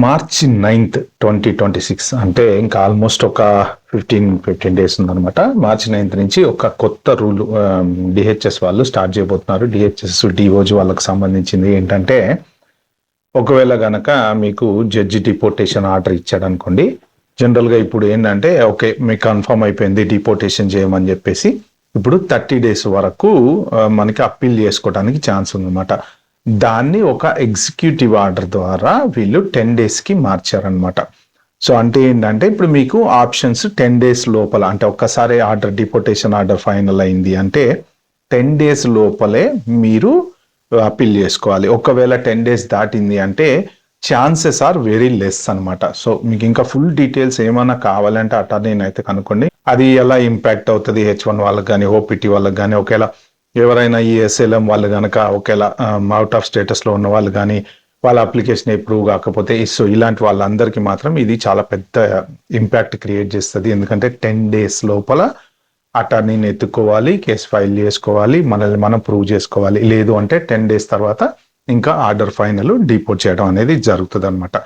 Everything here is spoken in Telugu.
మార్చి 9th 2026 అంటే ఇంకా ఆల్మోస్ట్ ఒక 15 డేస్ ఉందన్నమాట. మార్చి 9th నుంచి ఒక కొత్త రూల్ డిహెచ్ఎస్ వాళ్ళు స్టార్ట్ చేయబోతున్నారు. డిహెచ్ఎస్ డిఓజీ వాళ్ళకి సంబంధించింది ఏంటంటే, ఒకవేళ గనక మీకు జడ్జి డిపోర్టేషన్ ఆర్డర్ ఇచ్చాడు అనుకోండి, జనరల్గా ఇప్పుడు ఏంటంటే ఓకే మీకు కన్ఫర్మ్ అయిపోయింది డిపోర్టేషన్ చేయమని చెప్పేసి, ఇప్పుడు 30 days వరకు మనకి అప్పీల్ చేసుకోవడానికి ఛాన్స్ ఉందన్నమాట. దాన్ని ఒక ఎగ్జిక్యూటివ్ ఆర్డర్ ద్వారా వీళ్ళు 10 daysకి మార్చారనమాట. సో అంటే ఏంటంటే ఇప్పుడు మీకు ఆప్షన్స్ 10 days లోపల, అంటే ఒక్కసారి ఆర్డర్ డిపోర్టేషన్ ఆర్డర్ ఫైనల్ అయింది అంటే 10 days లోపలే మీరు అప్పీల్ చేసుకోవాలి. ఒకవేళ 10 days దాటింది అంటే ఛాన్సెస్ ఆర్ వెరీ లెస్ అనమాట. సో మీకు ఇంకా ఫుల్ డీటెయిల్స్ ఏమైనా కావాలంటే అటార్నీని అయితే కనుక్కోండి. అది ఎలా ఇంపాక్ట్ అవుతుంది H1 వాళ్ళకి కానీ ఓపీటీ వాళ్ళకి కానీ, ఒకవేళ ఎవరైనా ఈ ఎస్ఎల్ఎం వాళ్ళు కనుక ఒకవేళ అవుట్ ఆఫ్ స్టేటస్లో ఉన్న వాళ్ళు కానీ వాళ్ళ అప్లికేషన్ అప్రూవ్ కాకపోతే ఇలాంటి వాళ్ళందరికీ మాత్రం ఇది చాలా పెద్ద ఇంపాక్ట్ క్రియేట్ చేస్తుంది. ఎందుకంటే 10 days లోపల అటార్నీని ఎత్తుకోవాలి, కేసు ఫైల్ చేసుకోవాలి, మనల్ని మనం ప్రూవ్ చేసుకోవాలి. లేదు అంటే 10 days తర్వాత ఇంకా ఆర్డర్ ఫైనల్ డిపోర్ట్ చేయడం అనేది జరుగుతుంది అనమాట.